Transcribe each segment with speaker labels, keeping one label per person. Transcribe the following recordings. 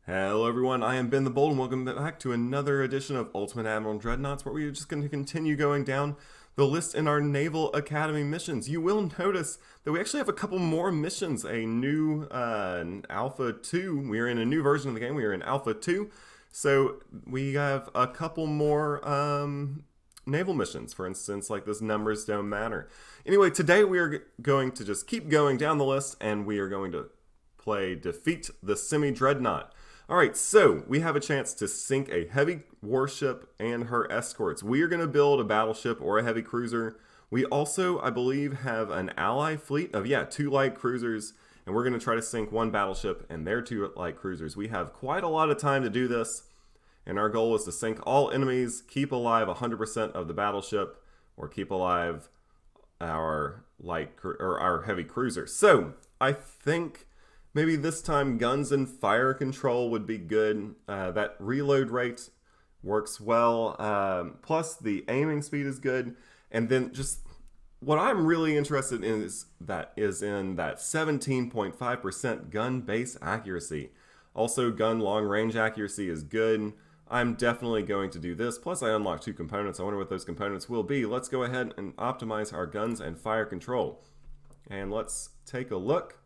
Speaker 1: Hello everyone, I am Ben the Bold and welcome back to another edition of Ultimate Admiral Dreadnoughts where we are just going to continue going down the list in our Naval Academy missions. You will notice that we actually have a couple more missions, a new Alpha 2. We are in a new version of the game, we are in Alpha 2. So we have a couple more naval missions, for instance, like this numbers don't matter. Anyway, today we are going to just keep going down the list and we are going to play Defeat the Semi-Dreadnought. Alright, so we have a chance to sink a heavy warship and her escorts. We are going to build a battleship or a heavy cruiser. We also, I believe, have an ally fleet of, 2 light cruisers, and we're going to try to sink 1 battleship and their 2 light cruisers. We have quite a lot of time to do this, and our goal is to sink all enemies, keep alive 100% of the battleship, or keep alive our our heavy cruiser. So, I think maybe this time guns and fire control would be good. That reload rate works well. Plus the aiming speed is good. And then just what I'm really interested in is in that 17.5% gun base accuracy. Also, gun long range accuracy is good. I'm definitely going to do this. Plus, I unlocked 2 components. I wonder what those components will be. Let's go ahead and optimize our guns and fire control. And let's take a look.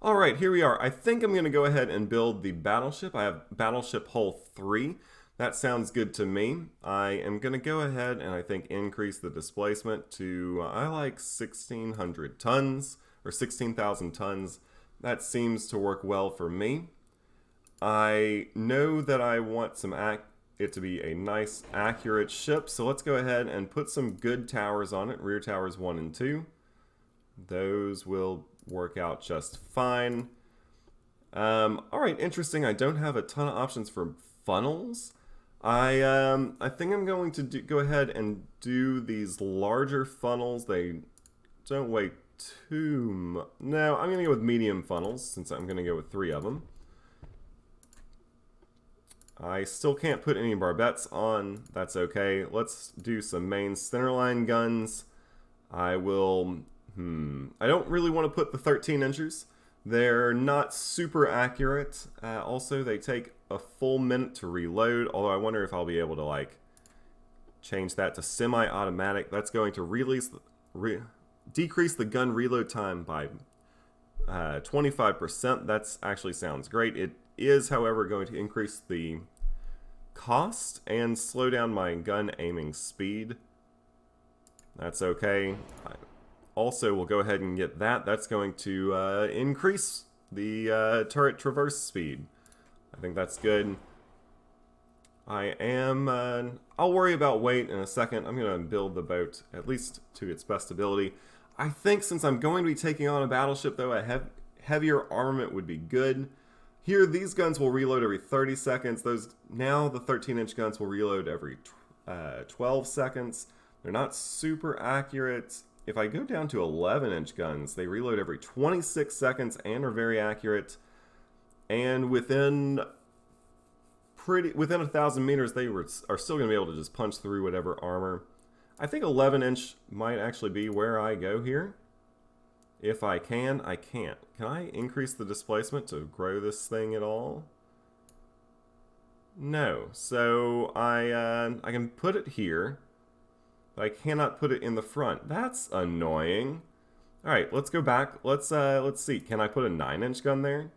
Speaker 1: Alright, here we are. I think I'm going to go ahead and build the battleship. I have battleship hull 3. That sounds good to me. I am going to go ahead and I think increase the displacement to, I like 1,600 tons, or 16,000 tons. That seems to work well for me. I know that I want it to be a nice, accurate ship, so let's go ahead and put some good towers on it. Rear towers 1 and 2. Those will work out just fine. Alright, interesting. I don't have a ton of options for funnels. I think I'm going to go ahead and do these larger funnels. They don't weigh too much. No, I'm going to go with medium funnels since I'm going to go with 3 of them. I still can't put any barbettes on. That's okay. Let's do some main centerline guns. I will... I don't really want to put the 13 inchers. They're not super accurate. Also, they take a full minute to reload, although I wonder if I'll be able to, like, change that to semi-automatic. That's going to decrease the gun reload time by 25%. That actually sounds great. It is, however, going to increase the cost and slow down my gun aiming speed. That's okay. Also, we'll go ahead and get that. That's going to increase the turret traverse speed. I think that's good. I'll worry about weight in a second. I'm going to build the boat, at least to its best ability. I think since I'm going to be taking on a battleship, though, a heavier armament would be good. Here, these guns will reload every 30 seconds. Now the 13-inch guns will reload every 12 seconds. They're not super accurate. If I go down to 11-inch guns, they reload every 26 seconds and are very accurate. And within 1,000 meters, they are still going to be able to just punch through whatever armor. I think 11-inch might actually be where I go here. If I can, I can't. Can I increase the displacement to grow this thing at all? No. So I can put it here. I cannot put it in the front. That's annoying. Alright, let's go back. Let's see. Can I put a 9-inch gun there?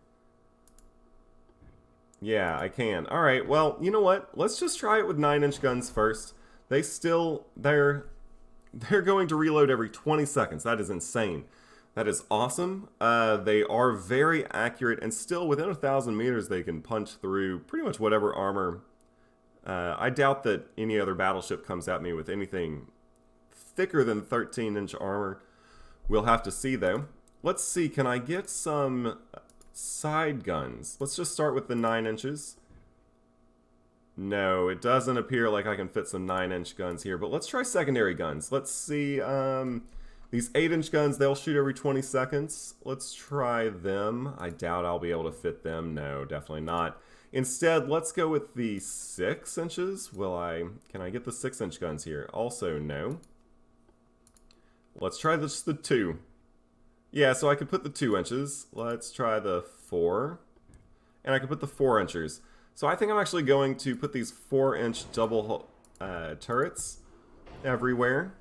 Speaker 1: Yeah, I can. Alright, well, you know what? Let's just try it with 9-inch guns first. They're going to reload every 20 seconds. That is insane. That is awesome. They are very accurate, and still within 1,000 meters they can punch through pretty much whatever armor. I doubt that any other battleship comes at me with anything thicker than 13-inch armor. We'll have to see, though. Let's see, can I get some side guns? Let's just start with the 9 inches. No, it doesn't appear like I can fit some 9-inch guns here, but let's try secondary guns. Let's see, these 8-inch guns, they'll shoot every 20 seconds. Let's try them. I doubt I'll be able to fit them. No, definitely not. Instead, let's go with the 6 inches. Can I get the 6-inch guns here? Also, no. Let's try just the 2. Yeah, so I could put the 2 inches. Let's try the 4. and I can put the 4-inchers. So I think I'm actually going to put these 4-inch double turrets everywhere.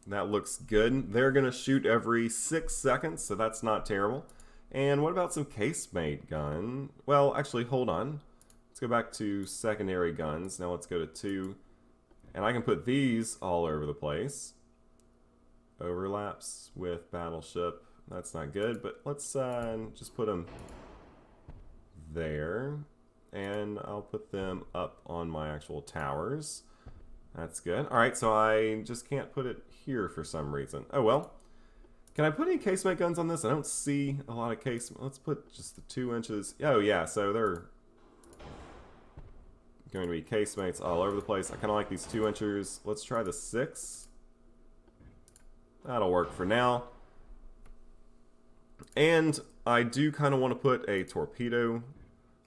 Speaker 1: That looks good. They're going to shoot every 6 seconds, so that's not terrible. And what about some casemate gun? Well, actually, hold on. Let's go back to secondary guns. Now let's go to 2. And I can put these all over the place. Overlaps with battleship. That's not good, but let's just put them there. And I'll put them up on my actual towers. That's good. Alright, so I just can't put it here for some reason. Oh well. Can I put any casemate guns on this? I don't see a lot of casemate. Let's put just the 2 inches. Oh yeah, so they're going to be casemates all over the place. I kind of like these 2 inchers. Let's try the 6. That'll work for now. And I do kind of want to put a torpedo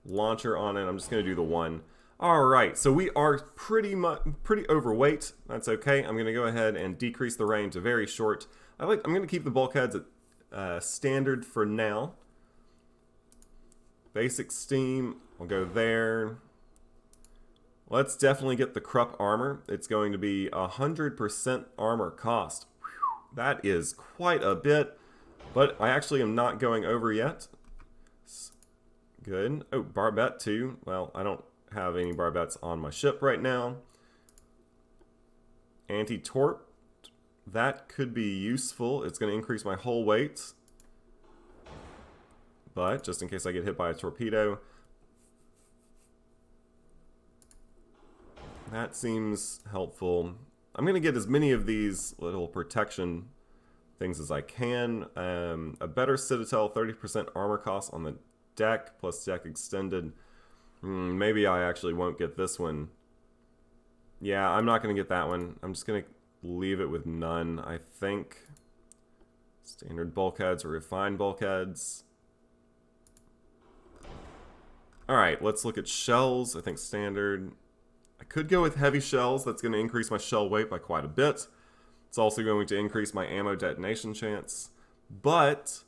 Speaker 1: launcher on it. I'm just going to do the 1. Alright, so we are pretty overweight. That's okay. I'm going to go ahead and decrease the range to very short. I'm going to keep the bulkheads at standard for now. Basic steam, I'll go there. Let's definitely get the Krupp armor. It's going to be 100% armor cost. Whew, that is quite a bit, but I actually am not going over yet. Good. Oh, barbette too. Well, I don't have any barbettes on my ship right now. Anti-torp. That could be useful. It's going to increase my hull weight. But, just in case I get hit by a torpedo. That seems helpful. I'm going to get as many of these little protection things as I can. A better Citadel, 30% armor cost on the deck, plus deck extended. Maybe I actually won't get this one. Yeah, I'm not going to get that one. I'm just going to leave it with none, I think. Standard bulkheads or refined bulkheads. Alright, let's look at shells. I think standard. I could go with heavy shells. That's going to increase my shell weight by quite a bit. It's also going to increase my ammo detonation chance. But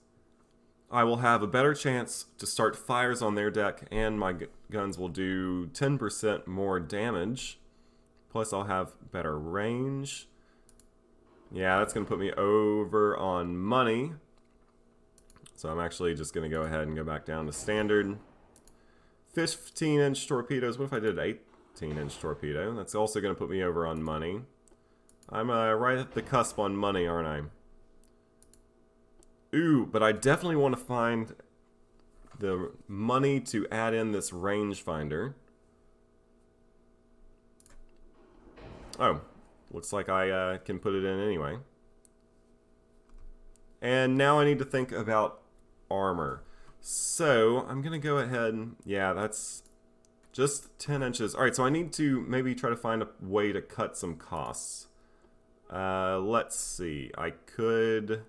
Speaker 1: I will have a better chance to start fires on their deck, and my guns will do 10% more damage. Plus I'll have better range. Yeah, that's going to put me over on money. So I'm actually just going to go ahead and go back down to standard. 15-inch torpedoes. What if I did an 18-inch torpedo? That's also going to put me over on money. I'm right at the cusp on money, aren't I? Ooh, but I definitely want to find the money to add in this rangefinder. Oh, looks like I can put it in anyway. And now I need to think about armor. So I'm going to go ahead. Yeah, that's just 10 inches. Alright, so I need to maybe try to find a way to cut some costs. Let's see. I could...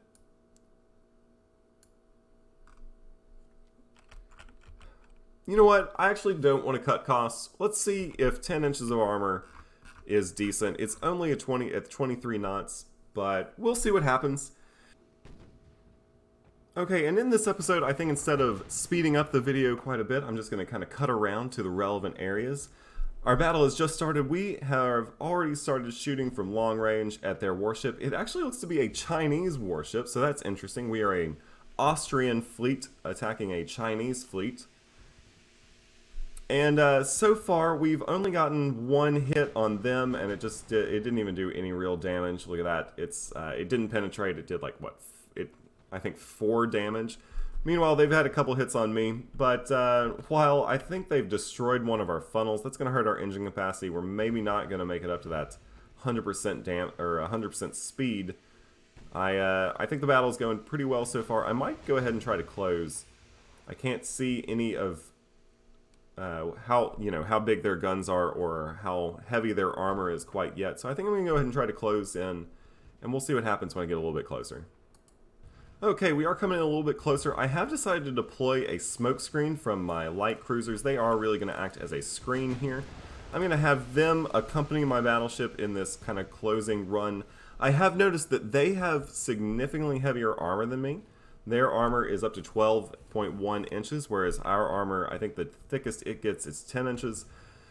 Speaker 1: You know what? I actually don't want to cut costs. Let's see if 10 inches of armor is decent. It's only at 23 knots, but we'll see what happens. Okay, and in this episode, I think instead of speeding up the video quite a bit, I'm just going to kind of cut around to the relevant areas. Our battle has just started. We have already started shooting from long range at their warship. It actually looks to be a Chinese warship, so that's interesting. We are an Austrian fleet attacking a Chinese fleet. And so far, we've only gotten one hit on them, and it didn't even do any real damage. Look at that. It didn't penetrate. It did like, what, I think 4 damage. Meanwhile, they've had a couple hits on me, but while I think they've destroyed one of our funnels, that's going to hurt our engine capacity. We're maybe not going to make it up to that 100% 100% speed. I think the battle's going pretty well so far. I might go ahead and try to close. I can't see any of how big their guns are or how heavy their armor is quite yet. So I think I'm going to go ahead and try to close in, and we'll see what happens when I get a little bit closer. Okay, we are coming in a little bit closer. I have decided to deploy a smoke screen from my light cruisers. They are really going to act as a screen here. I'm going to have them accompany my battleship in this kind of closing run. I have noticed that they have significantly heavier armor than me, Their armor is up to 12.1 inches, whereas our armor, I think the thickest it gets is 10 inches.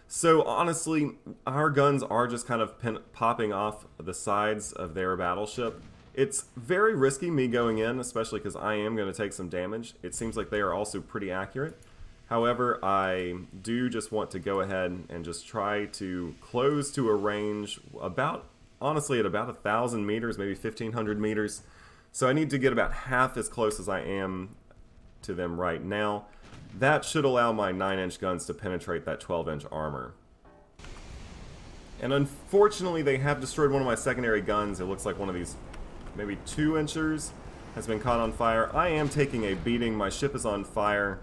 Speaker 1: So honestly, our guns are just kind of popping off the sides of their battleship. It's very risky me going in, especially because I am going to take some damage. It seems like they are also pretty accurate. However, I do just want to go ahead and just try to close to a range about, honestly, at about 1,000 meters, maybe 1,500 meters. So I need to get about half as close as I am to them right now. That should allow my 9-inch guns to penetrate that 12-inch armor. And unfortunately, they have destroyed one of my secondary guns. It looks like one of these, maybe 2-inchers, has been caught on fire. I am taking a beating. My ship is on fire.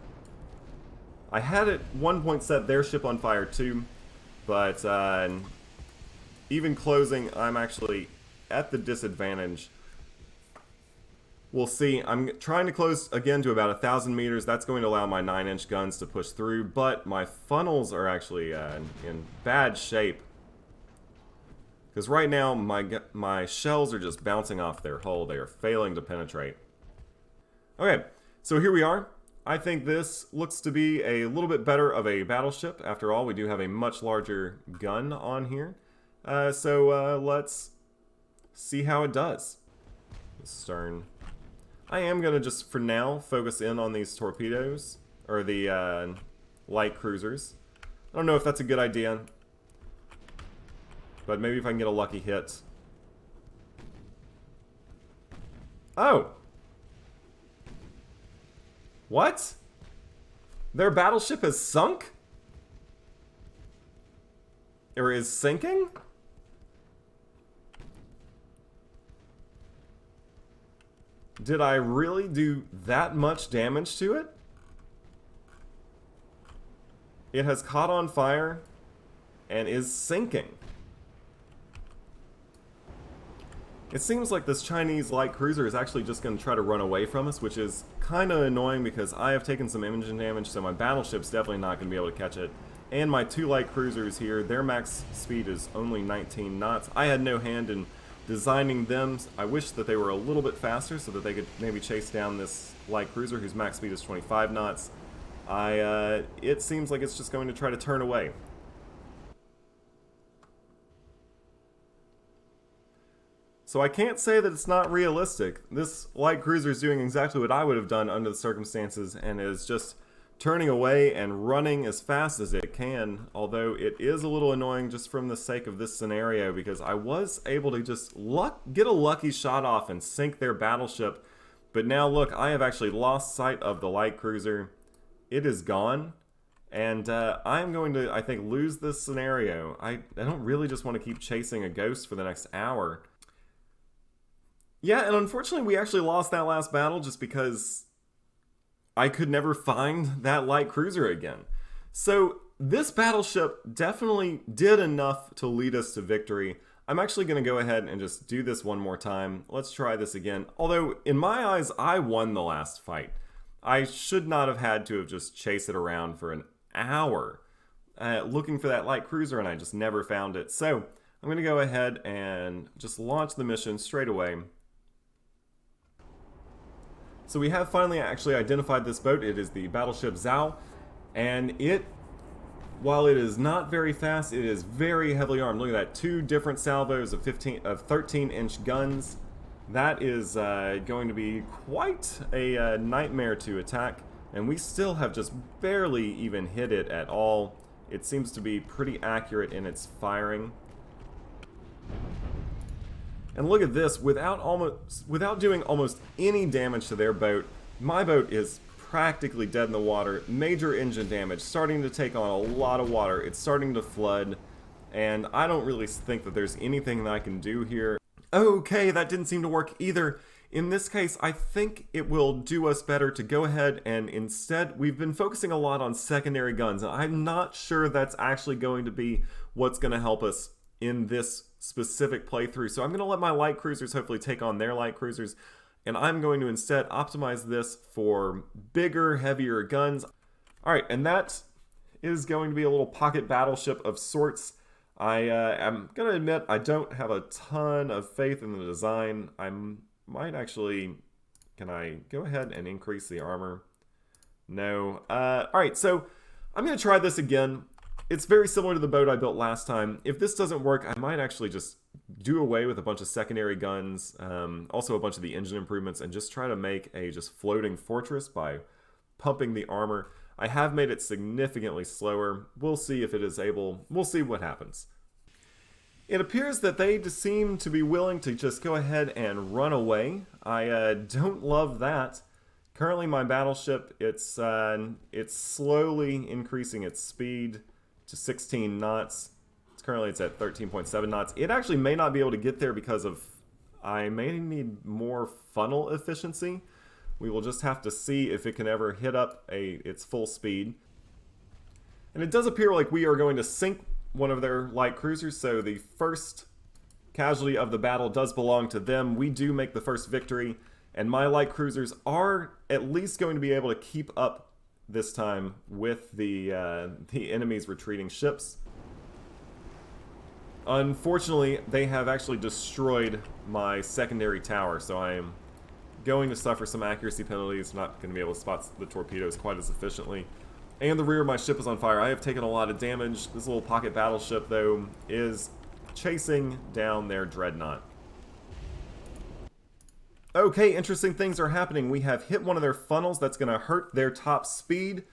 Speaker 1: I had at one point set their ship on fire too, but even closing, I'm actually at the disadvantage. We'll see. I'm trying to close again to about 1,000 meters. That's going to allow my 9-inch guns to push through, but my funnels are actually in bad shape. Because right now, my shells are just bouncing off their hull. They are failing to penetrate. Okay, so here we are. I think this looks to be a little bit better of a battleship. After all, we do have a much larger gun on here. So let's see how it does. The stern. I am going to just, for now, focus in on these torpedoes, or the light cruisers. I don't know if that's a good idea, but maybe if I can get a lucky hit. Oh! What? Their battleship has sunk? Or is sinking? Did I really do that much damage to it? It has caught on fire and is sinking. It seems like this Chinese light cruiser is actually just going to try to run away from us, which is kind of annoying because I have taken some engine damage, so my battleship's definitely not going to be able to catch it. And my 2 light cruisers here, their max speed is only 19 knots. I had no hand in designing them. I wish that they were a little bit faster so that they could maybe chase down this light cruiser whose max speed is 25 knots. It seems like it's just going to try to turn away. So I can't say that it's not realistic. This light cruiser is doing exactly what I would have done under the circumstances and is just turning away and running as fast as it can, although it is a little annoying just from the sake of this scenario because I was able to just get a lucky shot off and sink their battleship. But now look, I have actually lost sight of the light cruiser. It is gone, and I'm going to, I think, lose this scenario. I don't really just want to keep chasing a ghost for the next hour. Yeah, and unfortunately we actually lost that last battle just because I could never find that light cruiser again. So this battleship definitely did enough to lead us to victory. I'm actually going to go ahead and just do this one more time. Let's try this again. Although, in my eyes, I won the last fight. I should not have had to have just chased it around for an hour looking for that light cruiser, and I just never found it. So I'm going to go ahead and just launch the mission straight away. So we have finally actually identified this boat. It is the battleship Zhao, and while it is not very fast, it is very heavily armed. Look at that, 2 different salvos of 13-inch guns. That is going to be quite a nightmare to attack, and we still have just barely even hit it at all. It seems to be pretty accurate in its firing. And look at this, without doing almost any damage to their boat, my boat is practically dead in the water, major engine damage, starting to take on a lot of water, it's starting to flood, and I don't really think that there's anything that I can do here. Okay, that didn't seem to work either. In this case, I think it will do us better to go ahead and instead, we've been focusing a lot on secondary guns, and I'm not sure that's actually going to be what's going to help us in this specific playthrough. So I'm going to let my light cruisers hopefully take on their light cruisers, and I'm going to instead optimize this for bigger, heavier guns. Alright, and that is going to be a little pocket battleship of sorts. I am going to admit I don't have a ton of faith in the design. I might actually Can I go ahead and increase the armor? No. Alright, so I'm going to try this again. It's very similar to the boat I built last time. If this doesn't work, I might actually just do away with a bunch of secondary guns, also a bunch of the engine improvements, and just try to make a just floating fortress by pumping the armor. I have made it significantly slower. We'll see if it is able. We'll see what happens. It appears that they seem to be willing to just go ahead and run away. I don't love that. Currently, my battleship, it's slowly increasing its speed to 16 knots. Currently, it's at 13.7 knots. It actually may not be able to get there because of I may need more funnel efficiency. We will just have to see if it can ever hit up its full speed. And it does appear like we are going to sink one of their light cruisers, so the first casualty of the battle does belong to them. We do make the first victory, and my light cruisers are at least going to be able to keep up this time with the enemy's retreating ships. Unfortunately, they have actually destroyed my secondary tower, so I am going to suffer some accuracy penalties. I'm not going to be able to spot the torpedoes quite as efficiently. And the rear of my ship is on fire. I have taken a lot of damage. This little pocket battleship, though, is chasing down their Dreadnought. Okay, interesting things are happening. We have hit one of their funnels. That's going to hurt their top speed.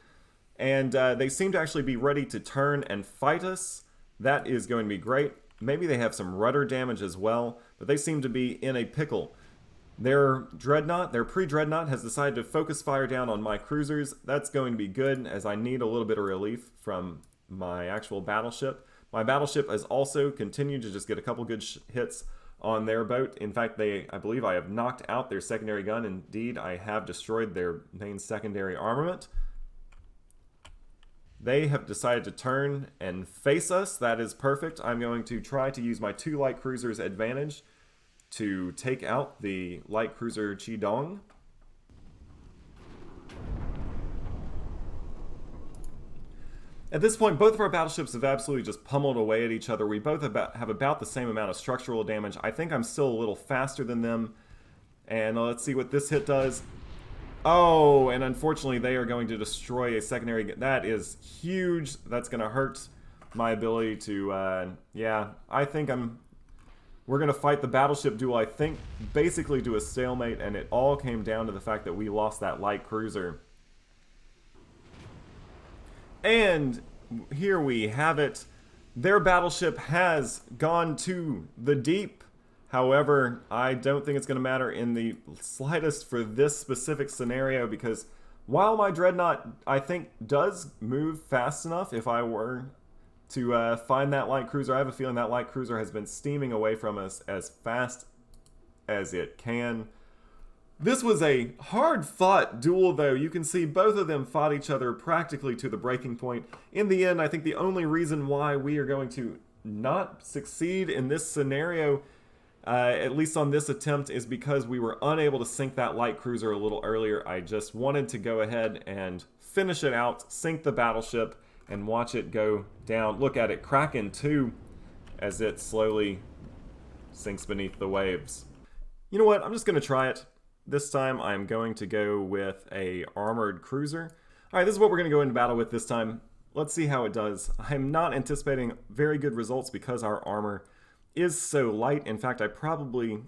Speaker 1: And they seem to actually be ready to turn and fight us. That is going to be great. Maybe they have some rudder damage as well, but they seem to be in a pickle. Their Dreadnought, their pre-Dreadnought, has decided to focus fire down on my cruisers. That's going to be good, as I need a little bit of relief from my actual battleship. My battleship has also continued to just get a couple good hits on their boat. In fact, I believe I have knocked out their secondary gun. Indeed, I have destroyed their main secondary armament. They have decided to turn and face us. That is perfect. I'm going to try to use my two light cruisers' advantage to take out the light cruiser Chidong. At this point, both of our battleships have absolutely just pummeled away at each other. We both have about the same amount of structural damage. I think I'm still a little faster than them. And let's see what this hit does. Oh, and unfortunately they are going to destroy a secondary. That is huge. That's going to hurt my ability to, yeah, I think we're going to fight the battleship duel, I think, basically to a stalemate, and it all came down to the fact that we lost that light cruiser. And here we have it. Their battleship has gone to the deep. However, I don't think it's going to matter in the slightest for this specific scenario, because while my Dreadnought, I think, does move fast enough, if I were to find that light cruiser, I have a feeling that light cruiser has been steaming away from us as fast as it can. This was a hard-fought duel, though. You can see both of them fought each other practically to the breaking point. In the end, I think the only reason why we are going to not succeed in this scenario, at least on this attempt, is because we were unable to sink that light cruiser a little earlier. I just wanted to go ahead and finish it out, sink the battleship, and watch it go down. Look at it crack in two as it slowly sinks beneath the waves. You know what? I'm just going to try it. This time I'm going to go with a armored cruiser. Alright, this is what we're going to go into battle with this time. Let's see how it does. I'm not anticipating very good results because our armor is so light. In fact, I probably,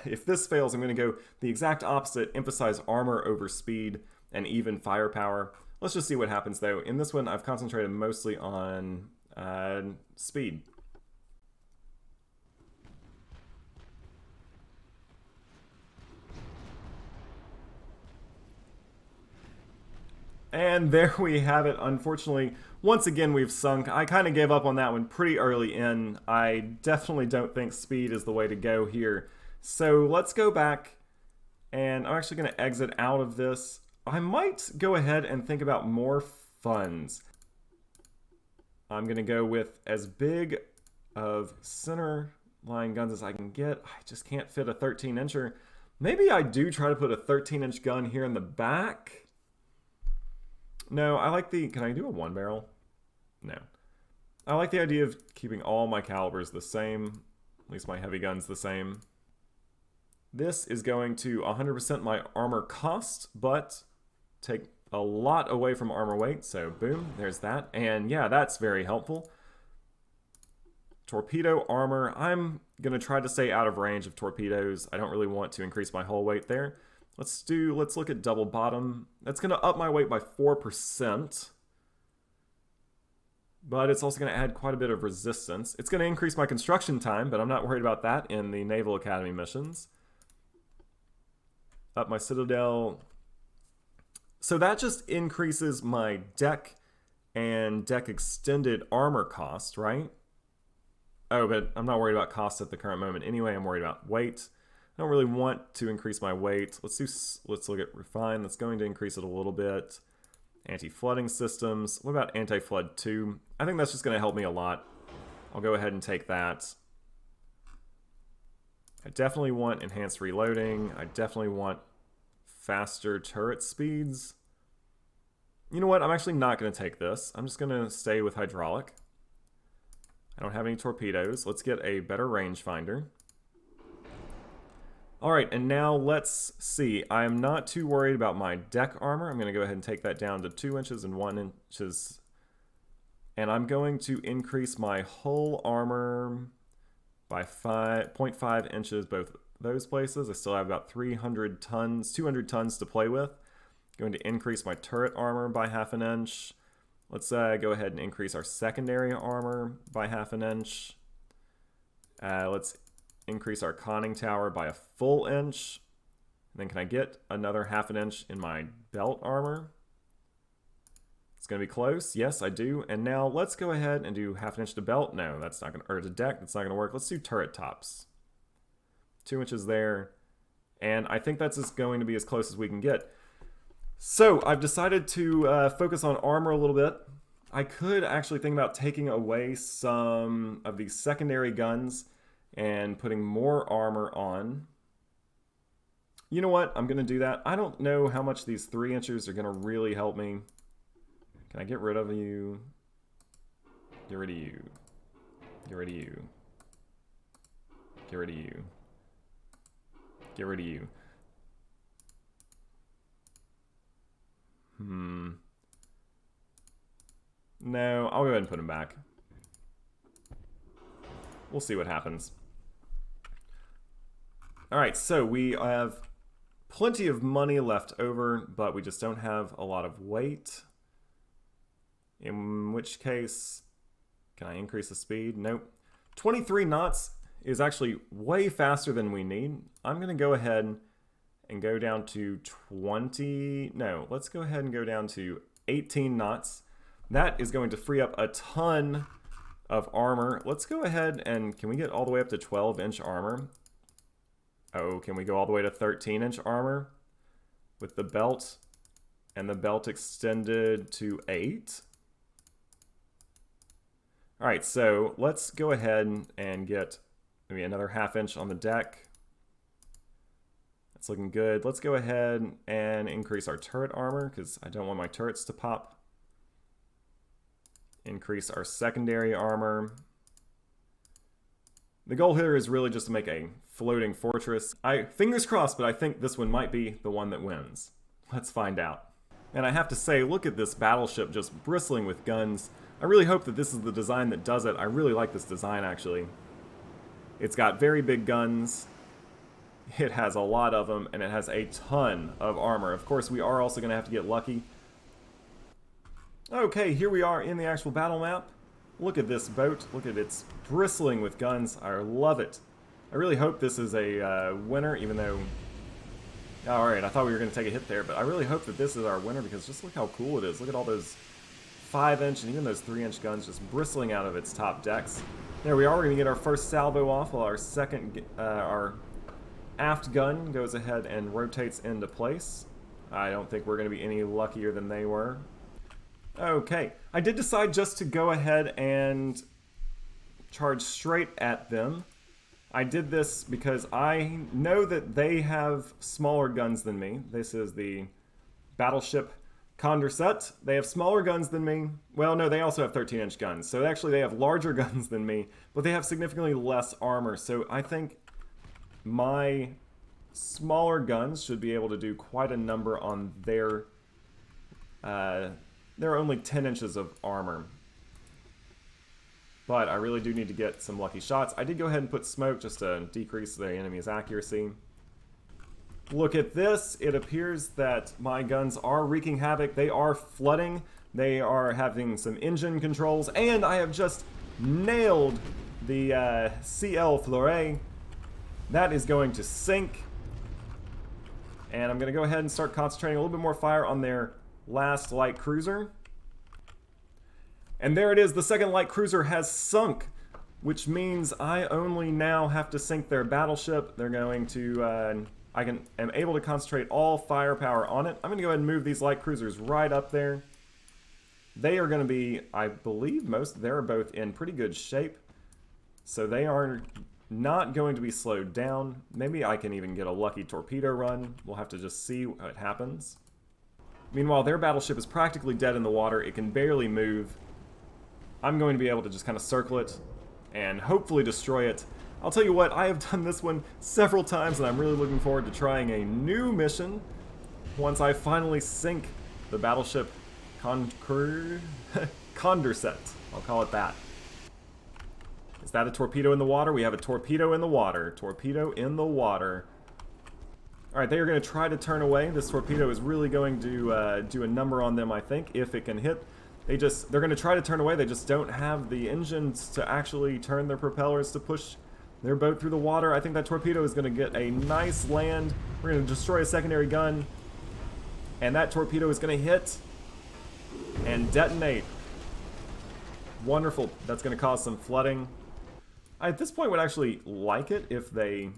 Speaker 1: if this fails, I'm going to go the exact opposite, emphasize armor over speed and even firepower. Let's just see what happens, though. In this one, I've concentrated mostly on speed. And there we have it. Unfortunately, once again, we've sunk. I kind of gave up on that one pretty early in. I definitely don't think speed is the way to go here. So let's go back, and I'm actually going to exit out of this. I might go ahead and think about more funds. I'm going to go with as big of center line guns as I can get. I just can't fit a 13-incher. Maybe I do try to put a 13-inch gun here in the back. No, I like the... Can I do a one barrel? No. I like the idea of keeping all my calibers the same. At least my heavy guns the same. This is going to 100% my armor cost, but take a lot away from armor weight. So boom, there's that. And yeah, that's very helpful. Torpedo armor. I'm going to try to stay out of range of torpedoes. I don't really want to increase my hull weight there. Let's look at double bottom. That's going to up my weight by 4%. But it's also going to add quite a bit of resistance. It's going to increase my construction time, but I'm not worried about that in the Naval Academy missions. Up my citadel. So that just increases my deck and deck extended armor cost, right? Oh, but I'm not worried about cost at the current moment anyway. I'm worried about weight. I don't really want to increase my weight. Let's look at refine. That's going to increase it a little bit. Anti-flooding systems. What about anti-flood 2? I think that's just going to help me a lot. I'll go ahead and take that. I definitely want enhanced reloading. I definitely want faster turret speeds. You know what? I'm actually not going to take this. I'm just going to stay with hydraulic. I don't have any torpedoes. Let's get a better rangefinder. Alright, and now let's see. I am not too worried about my deck armor. I'm going to go ahead and take that down to 2 inches and 1 inches. And I'm going to increase my hull armor by 0.5 inches, both those places. I still have about 200 tons to play with. Going to increase my turret armor by 0.5 inch. Let's go ahead and increase our secondary armor by 0.5 inch. Let's increase our conning tower by a full inch. And then can I get another 0.5 inch in my belt armor? It's going to be close. Yes, I do. And now let's go ahead and do 0.5 inch to belt. No, that's not going to, or to deck. That's not going to work. Let's do turret tops. 2 inches there. And I think that's just going to be as close as we can get. So I've decided to focus on armor a little bit. I could actually think about taking away some of these secondary guns and putting more armor on. You know what? I'm going to do that. I don't know how much these 3 inches are going to really help me. Can I get rid of you? Get rid of you. Get rid of you. Get rid of you. Get rid of you. No, I'll go ahead and put him back. We'll see what happens. Alright, so we have plenty of money left over, but we just don't have a lot of weight. In which case, can I increase the speed? Nope. 23 knots is actually way faster than we need. I'm going to go ahead and go down to 20... No, let's go ahead and go down to 18 knots. That is going to free up a ton of armor. Let's go ahead and... Can we get all the way up to 12-inch armor? Oh, can we go all the way to 13-inch armor? With the belt and the belt extended to 8? Alright, so let's go ahead and get maybe another 0.5 inch on the deck. That's looking good. Let's go ahead and increase our turret armor because I don't want my turrets to pop. Increase our secondary armor. The goal here is really just to make a floating fortress. Fingers crossed, but I think this one might be the one that wins. Let's find out. And I have to say, look at this battleship just bristling with guns. I really hope that this is the design that does it. I really like this design, actually. It's got very big guns. It has a lot of them, and it has a ton of armor. Of course, we are also going to have to get lucky. Okay, here we are in the actual battle map. Look at this boat. Look at it's bristling with guns. I love it. I really hope this is a winner, even though... Alright, I thought we were going to take a hit there, but I really hope that this is our winner because just look how cool it is. Look at all those 5-inch and even those 3-inch guns just bristling out of its top decks. There we are. We're going to get our first salvo off while our aft gun goes ahead and rotates into place. I don't think we're going to be any luckier than they were. Okay, I did decide just to go ahead and charge straight at them. I did this because I know that they have smaller guns than me. This is the Battleship Condorcet. They have smaller guns than me. Well, no, they also have 13-inch guns. So actually they have larger guns than me, but they have significantly less armor. So I think my smaller guns should be able to do quite a number on their... they're only 10 inches of armor. But I really do need to get some lucky shots. I did go ahead and put smoke just to decrease the enemy's accuracy. Look at this. It appears that my guns are wreaking havoc. They are flooding. They are having some engine controls. And I have just nailed the CL Fleuret. That is going to sink. And I'm going to go ahead and start concentrating a little bit more fire on their last light cruiser. And there it is, the second light cruiser has sunk, which means I only now have to sink their battleship. They're going to, am able to concentrate all firepower on it. I'm going to go ahead and move these light cruisers right up there. They are going to be, I believe they're both in pretty good shape. So they are not going to be slowed down. Maybe I can even get a lucky torpedo run. We'll have to just see what happens. Meanwhile, their battleship is practically dead in the water. It can barely move. I'm going to be able to just kind of circle it and hopefully destroy it. I'll tell you what, I have done this one several times and I'm really looking forward to trying a new mission once I finally sink the battleship Condorcet. I'll call it that. Is that a torpedo in the water? We have a torpedo in the water. Torpedo in the water. Alright, they are going to try to turn away. This torpedo is really going to do a number on them, I think, if it can hit. They're going to try to turn away. They just don't have the engines to actually turn their propellers to push their boat through the water. I think that torpedo is going to get a nice land. We're going to destroy a secondary gun. And that torpedo is going to hit and detonate. Wonderful. That's going to cause some flooding. I, at this point, would actually like it if they...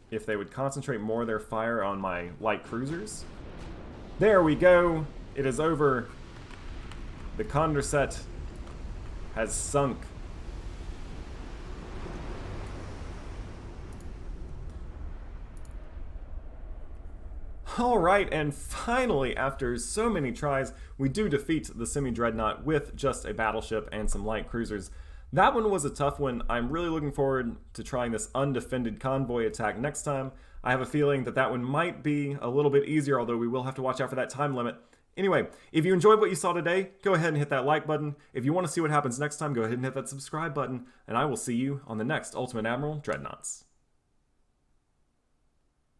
Speaker 1: would concentrate more of their fire on my light cruisers. There we go. It is over. The Condorcet has sunk. Alright, and finally, after so many tries, we do defeat the Semi-Dreadnought with just a battleship and some light cruisers. That one was a tough one. I'm really looking forward to trying this undefended convoy attack next time. I have a feeling that that one might be a little bit easier, although we will have to watch out for that time limit. Anyway, if you enjoyed what you saw today, go ahead and hit that like button. If you want to see what happens next time, go ahead and hit that subscribe button, and I will see you on the next Ultimate Admiral Dreadnoughts.